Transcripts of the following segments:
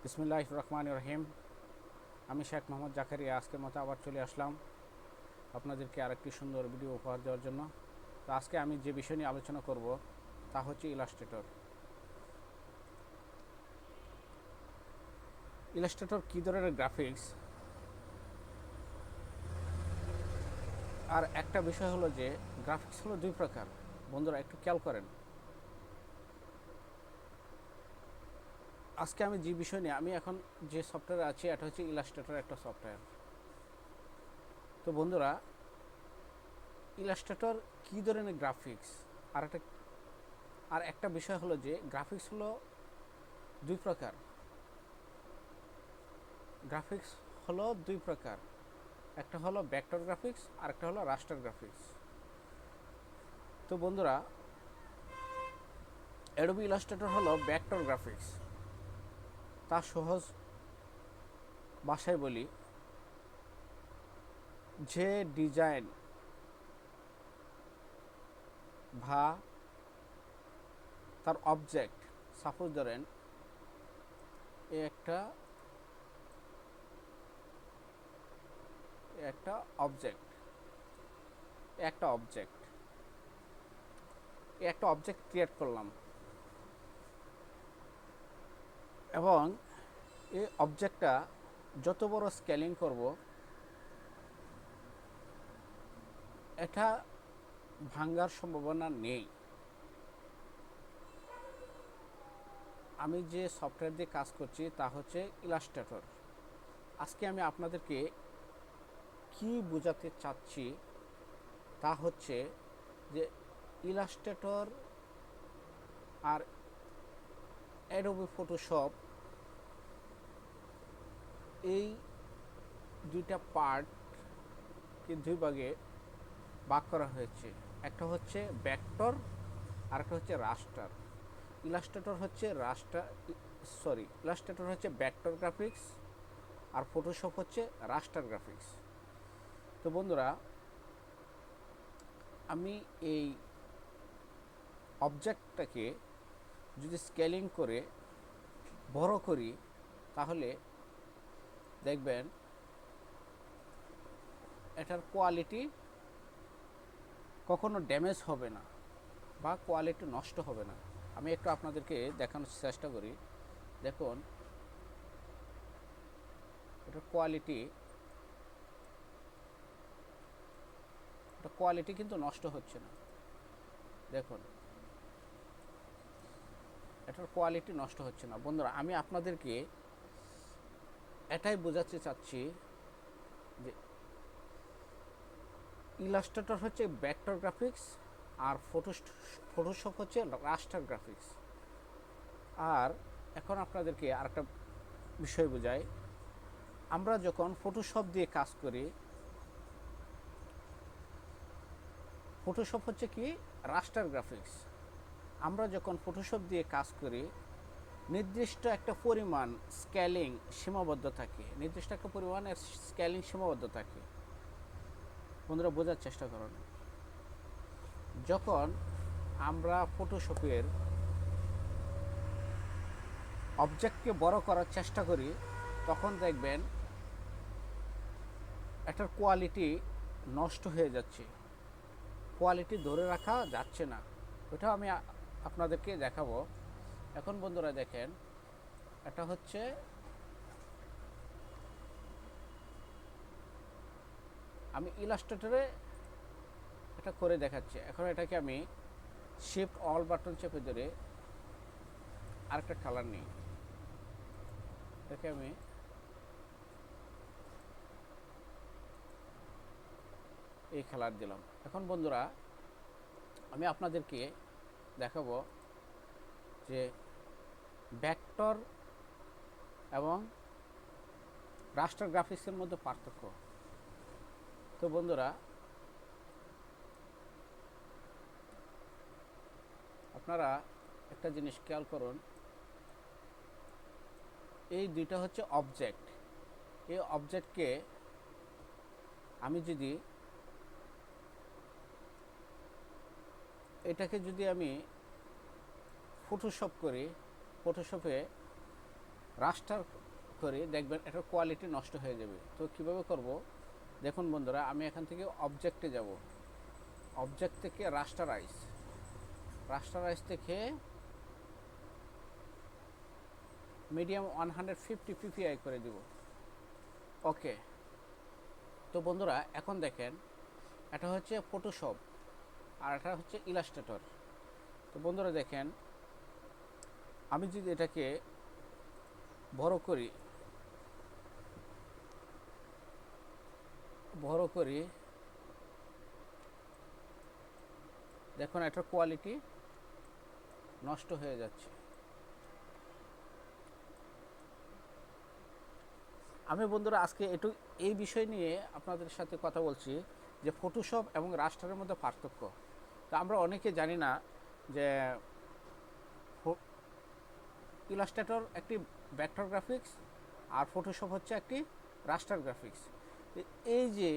বিসমিল্লাহির রহমানির রহিম। আমি শেখ মোহাম্মদ জাকারিয়া আজকের মতো আবার চলে আসলাম আপনাদেরকে আরেকটি সুন্দর ভিডিও উপহার দেওয়ার জন্য। তো আজকে আমি যে বিষয় নিয়ে আলোচনা করব তা হচ্ছে ইলাস্ট্রেটর। ইলাস্ট্রেটর কী ধরনের গ্রাফিক্স, আর একটা বিষয় হলো যে গ্রাফিক্স হলো দুই প্রকার। বন্ধুরা একটু খেয়াল করেন, আজকে আমি যে বিষয় নিয়ে আমি এখন যে সফটওয়্যারে আছি এটা হচ্ছে ইলাস্ট্রেটর একটা সফটওয়্যার। তো বন্ধুরা, ইলাস্ট্রেটর কী ধরনের গ্রাফিক্স, আর একটা বিষয় হলো যে গ্রাফিক্স হলো দুই প্রকার। গ্রাফিক্স হলো দুই প্রকার, একটা হলো ভেক্টর গ্রাফিক্স আর একটা হলো রাস্টার গ্রাফিক্স। তো বন্ধুরা, অ্যাডোবি ইলাস্ট্রেটর হলো ভেক্টর গ্রাফিক্স। তার সহজ ভাষায় বলি, যে ডিজাইন বা তার অবজেক্ট, সাপোজ ধরেন এ একটা একটা অবজেক্ট একটা অবজেক্ট একটা অবজেক্ট ক্রিয়েট করলাম, এবং এই অবজেক্টটা যত বড় স্কেলিং করব এটা ভাঙ্গার সম্ভাবনা নেই। আমি যে সফটওয়্যার দিয়ে কাজ করছি তা হচ্ছে ইলাস্ট্রেটর। আজকে আমি আপনাদেরকে কি বোঝাতে চাচ্ছি তা হচ্ছে যে ইলাস্ট্রেটর আর অ্যাডোবি ফটোশপ এই দুইটা পার্টকে দুই ভাগে ভাগ করা হয়েছে। একটা হচ্ছে ভেক্টর আর একটা হচ্ছে রাস্টার। ইলাস্ট্রেটর হচ্ছে ভেক্টর গ্রাফিক্স আর ফটোশপ হচ্ছে রাস্টার গ্রাফিক্স। তো বন্ধুরা, আমি এই অবজেক্টটাকে যদি স্কেলিং করে বড় করি তাহলে দেখবেন এটার কোয়ালিটি কখনো ড্যামেজ হবে না বা কোয়ালিটি নষ্ট হবে না। আমি একটু আপনাদেরকে দেখানোর চেষ্টা করি। দেখুন, এটার কোয়ালিটি কিন্তু নষ্ট হচ্ছে না। দেখুন, এটার কোয়ালিটি নষ্ট হচ্ছে না। বন্ধুরা, আমি আপনাদেরকে এটাই বোঝাতে চাচ্ছি যে ইলাস্ট্রেটর হচ্ছে ভেক্টর গ্রাফিক্স আর ফটোশপ হচ্ছে রাস্টার গ্রাফিক্স। আর এখন আপনাদেরকে আরেকটা বিষয় বোঝাই। আমরা যখন ফটোশপ দিয়ে কাজ করি, ফটোশপ হচ্ছে কি রাস্টার গ্রাফিক্স। আমরা যখন ফটোশপ দিয়ে কাজ করি নির্দিষ্ট একটা পরিমাণ স্কেলিং সীমাবদ্ধ থাকে, বন্ধুরা বোঝার চেষ্টা করুন। যখন আমরা ফটোশপের অবজেক্টকে বড় করার চেষ্টা করি তখন দেখবেন এটার কোয়ালিটি নষ্ট হয়ে যাচ্ছে, কোয়ালিটি ধরে রাখা যাচ্ছে না। ওটাও আমি আপনাদেরকে দেখাবো। এখন বন্ধুরা দেখেন, এটা হচ্ছে আমি ইলাস্ট্রেটরে এটা করে দেখাচ্ছি। এখন এটাকে আমি শিফট অল বাটন চেপে ধরে আরেকটা কালার নিই। এটাকে আমি এই কালার দিলাম। এখন বন্ধুরা, আমি আপনাদেরকে দেখাবো যে ভেক্টর এবং রাস্টার গ্রাফিক্সের মধ্যে পার্থক্য। তো বন্ধুরা, আপনারা একটা জিনিস খেয়াল করুন, এই দুইটা হচ্ছে অবজেক্ট। এই অবজেক্টকে আমি যদি আমি ফটোশপ করি, ফটোশপে রাস্টার করে দেখবেন এটার কোয়ালিটি নষ্ট হয়ে যাবে। তো কিভাবে করব দেখুন বন্ধুরা, আমি এখান থেকে অবজেক্টে যাব, অবজেক্ট থেকে রাস্টারাইজ থেকে মিডিয়াম 150 ppi করে দিব। ওকে। তো বন্ধুরা এখন দেখেন এটা হচ্ছে ফটোশপ আর এটা হচ্ছে ইলাস্ট্রেটর। তো বন্ধুরা দেখেন আমি যদি এটাকে বড় করি দেখুন এটার কোয়ালিটি নষ্ট হয়ে যাচ্ছে। আমি বন্ধুরা আজকে এই বিষয় নিয়ে আপনাদের সাথে কথা বলছি যে ফটোশপ এবং রাস্টারের মধ্যে পার্থক্য। তো আমরা অনেকে জানি না যে ইলাস্ট্রেটর একটি ভেক্টর গ্রাফিক্স আর ফটোশপ হচ্ছে একটি রাস্টার গ্রাফিক্স। এই যে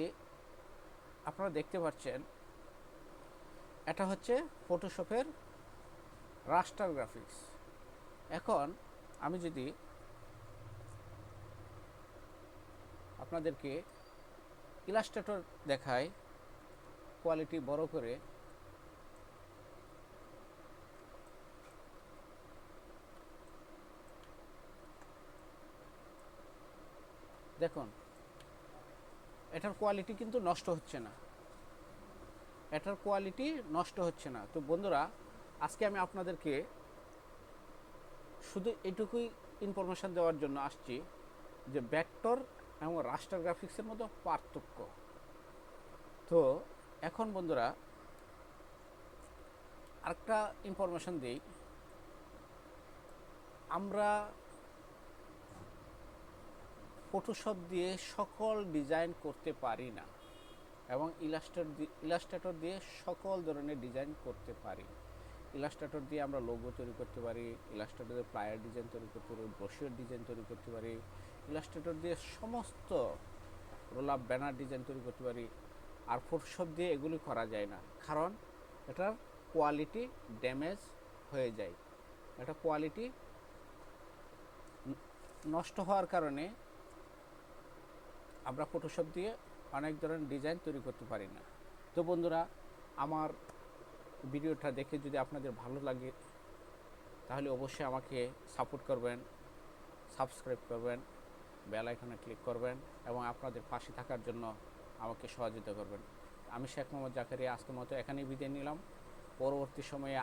আপনারা দেখতে পাচ্ছেন এটা হচ্ছে ফটোশপের রাস্টার গ্রাফিক্স। এখন আমি যদি আপনাদেরকে ইলাস্ট্রেটর দেখাই কোয়ালিটি বড় করে, দেখুন এটার কোয়ালিটি কিন্তু নষ্ট হচ্ছে না। তো বন্ধুরা আজকে আমি আপনাদেরকে শুধু এটুকুই ইনফরমেশান দেওয়ার জন্য আসছি যে ভেক্টর এবং রাস্টার গ্রাফিক্সের মধ্যে পার্থক্য। তো এখন বন্ধুরা আরেকটা ইনফরমেশান দিই, আমরা ফটোশপ দিয়ে সকল ডিজাইন করতে পারি না এবং ইলাস্ট্রেটর দিয়ে সকল ধরনের ডিজাইন করতে পারি। ইলাস্ট্রেটর দিয়ে আমরা লোগো তৈরি করতে পারি, ইলাস্ট্রেটর দিয়ে ফ্লায়ার ডিজাইন তৈরি করতে পারি, ব্রোশিওর ডিজাইন তৈরি করতে পারি, ইলাস্ট্রেটর দিয়ে সমস্ত রোল আপ ব্যানার ডিজাইন তৈরি করতে পারি। আর ফটোশপ দিয়ে এগুলি করা যায় না, কারণ এটার কোয়ালিটি ড্যামেজ হয়ে যায়। এটা কোয়ালিটি নষ্ট হওয়ার কারণে আমরা ফটোশপ দিয়ে অনেক ধরনের ডিজাইন তৈরি করতে পারি না। তো বন্ধুরা আমার ভিডিওটা দেখে যদি আপনাদের ভালো লাগে তাহলে অবশ্যই আমাকে সাপোর্ট করবেন, সাবস্ক্রাইব করবেন, বেল আইকনে ক্লিক করবেন এবং আপনাদের পাশে থাকার জন্য আমাকে সহযোগিতা করবেন। আমি শেখ মোহাম্মদ জাকারিয়া আজকের মতো এখানেই বিদায় নিলাম। পরবর্তী সময়ে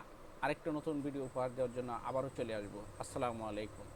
আরেকটা নতুন ভিডিও উপহার দেওয়ার জন্য আবারও চলে আসবো। আসসালামু আলাইকুম।